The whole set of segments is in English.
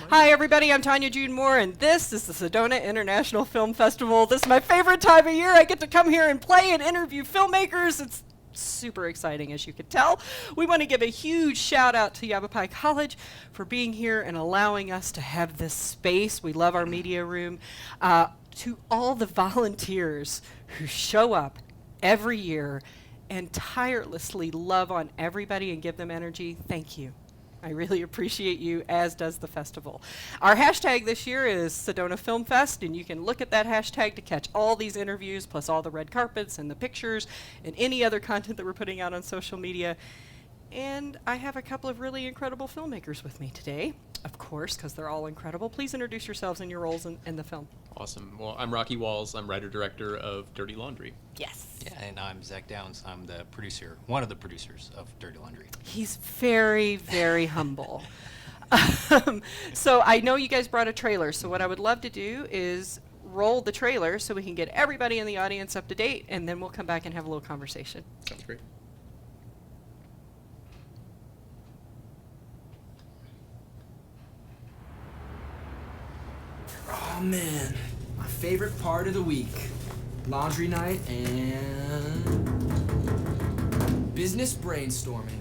Hi, everybody. I'm Tanya June Moore, and this is the Sedona International Film Festival. This is my favorite time of year. I get to come here and play and interview filmmakers. It's super exciting, as you can tell. We want to give a huge shout out to Yavapai College for being here and allowing us to have this space. We love our media room. To all the volunteers who show up every year and tirelessly love on everybody and give them energy, thank you. I really appreciate you, as does the festival. Our hashtag this year is Sedona Film Fest, and you can look at that hashtag to catch all these interviews, plus all the red carpets and the pictures and any other content that we're putting out on social media. And I have a couple of really incredible filmmakers with me today, of course, because they're all incredible. Please introduce yourselves and your roles in the film. Awesome. Well, I'm Rocky Walls. I'm writer-director of Dirty Laundry. Yes. Yeah, and I'm Zach Downs. I'm the producer, one of the producers of Dirty Laundry. He's very, very humble. So I know you guys brought a trailer, so what I would love to do is roll the trailer so we can get everybody in the audience up to date, and then we'll come back and have a little conversation. Sounds great. Oh man, my favorite part of the week. Laundry night and business brainstorming.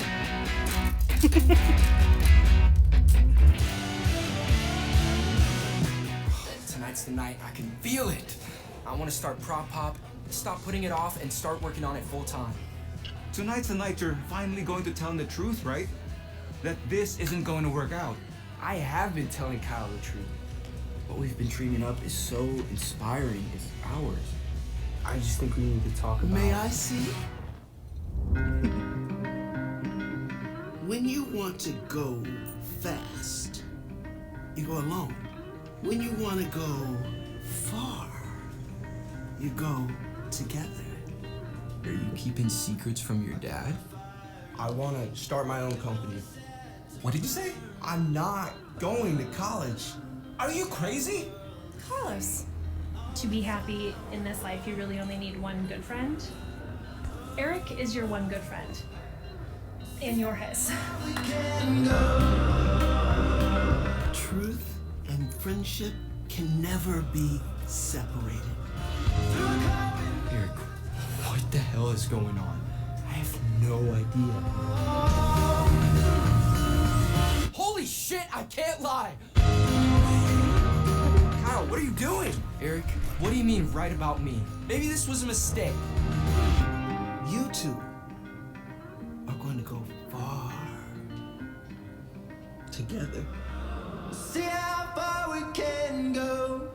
Tonight's the night. I can feel it. I want to start Prop Pop, stop putting it off, and start working on it full time. Tonight's the night you're finally going to tell him the truth, right? That this isn't going to work out. I have been telling Kyle the truth. What we've been dreaming up is so inspiring. It's ours. I just think we need to talk about it. May I see? When you want to go fast, you go alone. When you want to go far, you go together. Are you keeping secrets from your dad? I want to start my own company. What did you say? I'm not going to college. Are you crazy? Carlos. To be happy in this life, you really only need one good friend. Eric is your one good friend. And you're his. Truth and friendship can never be separated. Eric, what the hell is going on? I have no idea. Holy shit, I can't lie! Kyle, what are you doing? Eric, what do you mean write about me? Maybe this was a mistake. You two are going to go far together. See how far we can go.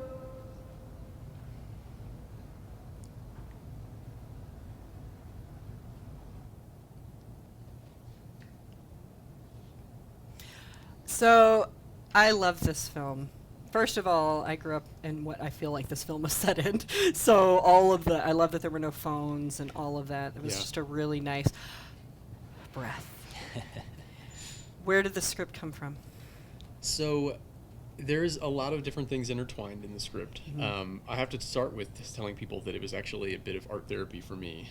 So, I love this film. First of all, I grew up in what I feel like this film was set in. So I love that there were no phones and all of that. It was just a really nice breath. Where did the script come from? So there's a lot of different things intertwined in the script. I have to start with just telling people that it was actually a bit of art therapy for me.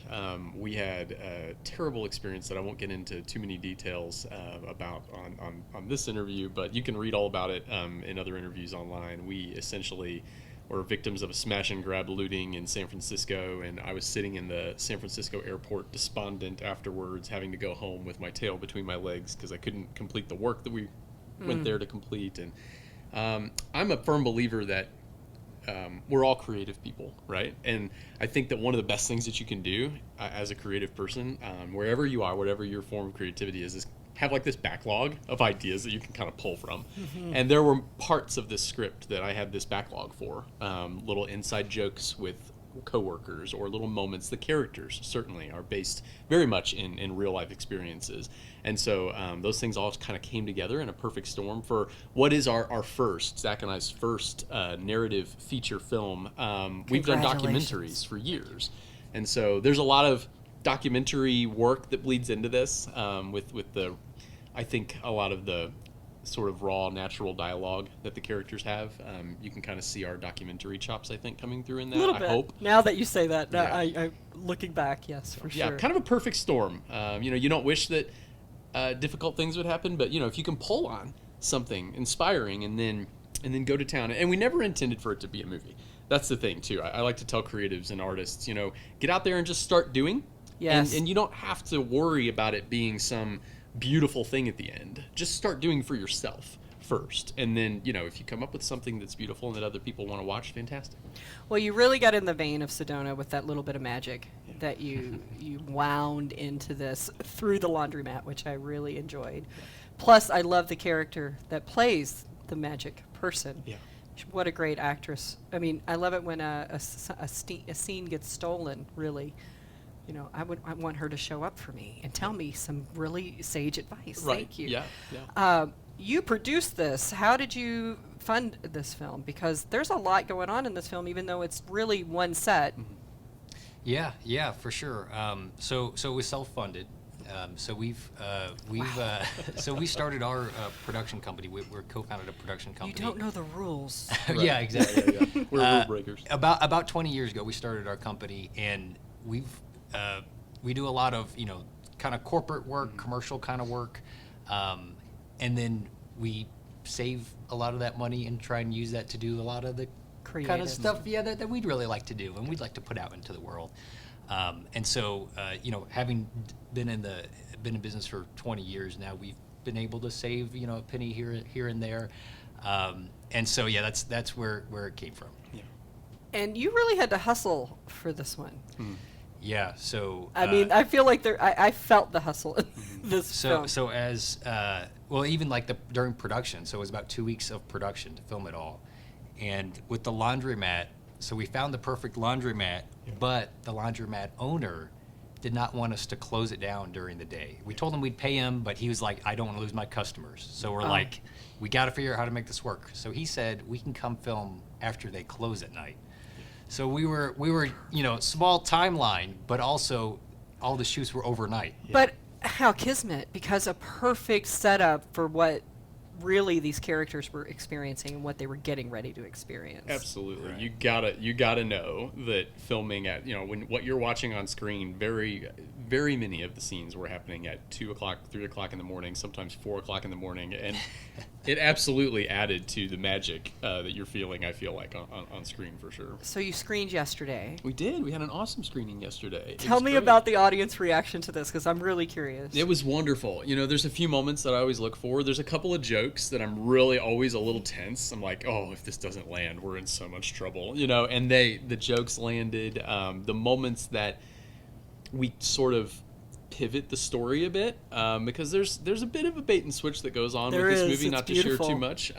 We had a terrible experience that I won't get into too many details about on this interview, but you can read all about it in other interviews online. We essentially were victims of a smash and grab looting in San Francisco, and I was sitting in the San Francisco airport despondent afterwards, having to go home with my tail between my legs because I couldn't complete the work that we went there to complete. And I'm a firm believer that we're all creative people, right? And I think that one of the best things that you can do as a creative person, wherever you are, whatever your form of creativity is have like this backlog of ideas that you can kind of pull from. And there were parts of this script that I had this backlog for, little inside jokes with coworkers or little moments. The characters certainly are based very much in real life experiences, and so those things all kind of came together in a perfect storm for what is our first, Zach and I's first narrative feature film. We've done documentaries for years, and so there's a lot of documentary work that bleeds into this with the, I think, a lot of the sort of raw, natural dialogue that the characters have. You can kind of see our documentary chops, I think, coming through in that. A little I bit. hope. Now that you say that, Yeah. I looking back, yes, for sure. Yeah, kind of a perfect storm. You don't wish that difficult things would happen, but if you can pull on something inspiring, and then go to town. And we never intended for it to be a movie. That's the thing too. I like to tell creatives and artists, get out there and just start doing. Yes. And you don't have to worry about it being some beautiful thing at the end. Just start doing for yourself first, and then if you come up with something that's beautiful and that other people want to watch, fantastic. Well, you really got in the vein of Sedona with that little bit of magic that you wound into this through the laundromat, which I really enjoyed. Plus, I love the character that plays the magic person. Yeah. What a great actress. I mean, I love it when a scene gets stolen, really. I want her to show up for me and tell me some really sage advice. Right. Thank you. Yeah. You produced this. How did you fund this film? Because there's a lot going on in this film, even though it's really one set. Yeah, for sure. So it was self-funded. So we started our production company. We're co-founded a production You company. don't know the rules. Yeah, exactly. Yeah. We're rule breakers. About 20 years ago, we started our company, and we do a lot of kind of corporate work, commercial kind of work, and then we save a lot of that money and try and use that to do a lot of the kind Creative. of stuff, that we'd really like to do and we'd like to put out into the world. And so, having been in business for 20 years now, we've been able to save a penny here and there. And so, yeah, that's where it came from. Yeah. And you really had to hustle for this one. Yeah. So I mean, I feel like I felt the hustle in this So film. so as even like during production, so it was about 2 weeks of production to film it all, and with the laundromat, so we found the perfect laundromat, but the laundromat owner did not want us to close it down during the day. We told him we'd pay him, but he was like, I don't want to lose my customers. So we're like, we got to figure out how to make this work. So he said we can come film after they close at night. So we were small timeline, but also all the shoots were overnight. But how kismet, because a perfect setup for what really these characters were experiencing and what they were getting ready to experience. Absolutely. Right. You gotta know that filming at when what you're watching on screen, very very many of the scenes were happening at 2 o'clock, 3 o'clock in the morning, sometimes 4 o'clock in the morning, and it absolutely added to the magic that you're feeling. I feel like on screen for sure. So you screened yesterday. We did. We had an awesome screening yesterday. It Tell was me great. about the audience reaction to this, because I'm really curious. It was wonderful. There's a few moments that I always look for. There's a couple of jokes that I'm really always a little tense. I'm like, oh, if this doesn't land, we're in so much trouble. And the jokes landed. The moments that we sort of pivot the story a bit, because there's a bit of a bait and switch that goes on There with this is. movie, It's not to beautiful. share too much.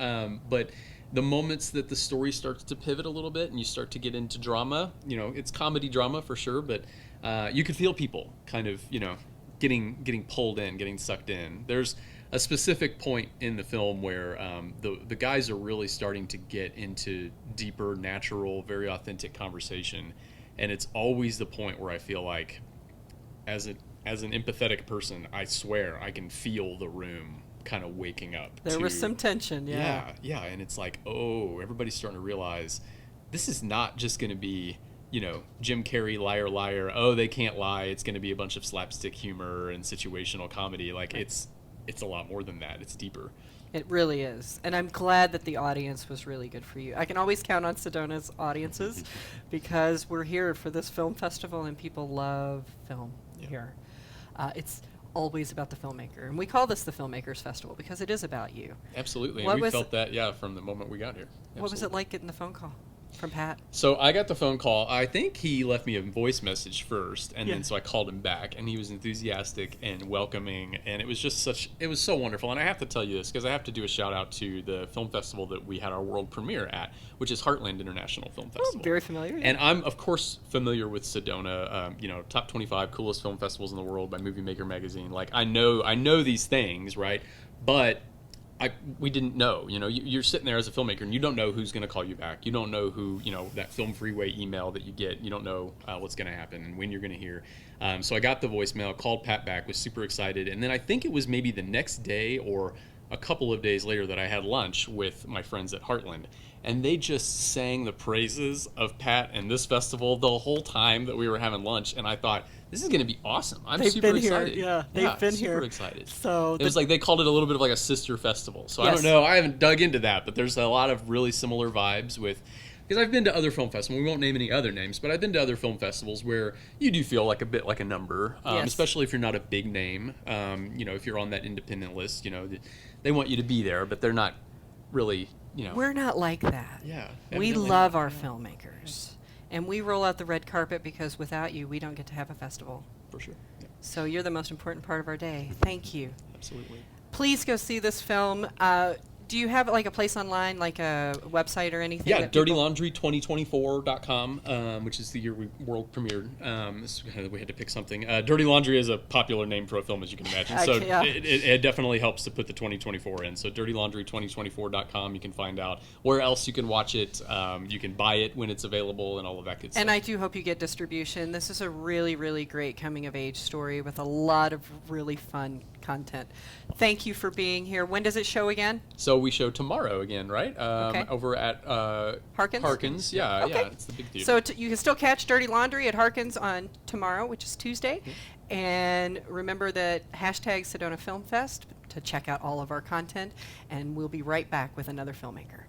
But the moments that the story starts to pivot a little bit and you start to get into drama, it's comedy drama for sure, but you could feel people kind of, getting pulled in, getting sucked in. There's a specific point in the film where the guys are really starting to get into deeper, natural, very authentic conversation, and it's always the point where I feel like, as an empathetic person, I swear I can feel the room kind of waking up. There was some tension, yeah. Yeah, and it's like, oh, everybody's starting to realize this is not just going to be, Jim Carrey, liar, liar, oh, they can't lie. It's going to be a bunch of slapstick humor and situational comedy. Like, it's a lot more than that. It's deeper. It really is. And I'm glad that the audience was really good for you. I can always count on Sedona's audiences because we're here for this film festival and people love film here. It's always about the filmmaker. And we call this the Filmmakers Festival because it is about you. Absolutely. What And we was felt that, from the moment we got here. What was it Absolutely. like getting the phone call from Pat? So I got the phone call. I think he left me a voice message first, and Yeah. then so I called him back, and he was enthusiastic and welcoming, and it was so wonderful. And I have to tell you this because I have to do a shout out to the film festival that we had our world premiere at, which is Heartland International Film Festival. Oh, very familiar. And I'm of course familiar with Sedona, top 25 coolest film festivals in the world by Movie Maker magazine. Like I know these things, right? But we didn't know. You're sitting there as a filmmaker and you don't know who's going to call you back. You don't know who, that Film Freeway email that you get. You don't know what's going to happen and when you're going to hear. So I got the voicemail, called Pat back, was super excited, and then I think it was maybe the next day or a couple of days later that I had lunch with my friends at Heartland, and they just sang the praises of Pat and this festival the whole time that we were having lunch, and I thought, this is going to be awesome. I'm They've super been here, excited. yeah, they've been super here. excited. So it was like they called it a little bit of like a sister festival. So I Yes. don't know. I haven't dug into that, but there's a lot of really similar vibes with. Because I've been to other film festivals, we won't name any other names, but I've been to other film festivals where you do feel like a bit like a number, Yes. especially if you're not a big name. You know, if you're on that independent list, you know, they want you to be there, but they're not really, you know. we're not like that. Yeah. We evidently love not. our filmmakers. And we roll out the red carpet because without you, we don't get to have a festival. For sure. Yeah, So you're the most important part of our day. Thank you. absolutely. Please go see this film. Do you have like a place online, like a website or anything? Yeah, that people- DirtyLaundry2024.com, which is the year we world premiered. This is kind of, we had to pick something. Dirty Laundry is a popular name for a film, as you can imagine. So Yeah. it definitely helps to put the 2024 in. So DirtyLaundry2024.com, you can find out where else you can watch it. You can buy it when it's available and all of that good stuff. And I do hope you get distribution. This is a really, really great coming of age story with a lot of really fun content. Thank you for being here. When does it show again? So we show tomorrow again, right? Okay. Over at Harkins? Harkins, yeah, Okay. yeah, it's the big theater. So you can still catch Dirty Laundry at Harkins on tomorrow, which is Tuesday. And remember that hashtag Sedona Film Fest to check out all of our content. And we'll be right back with another filmmaker.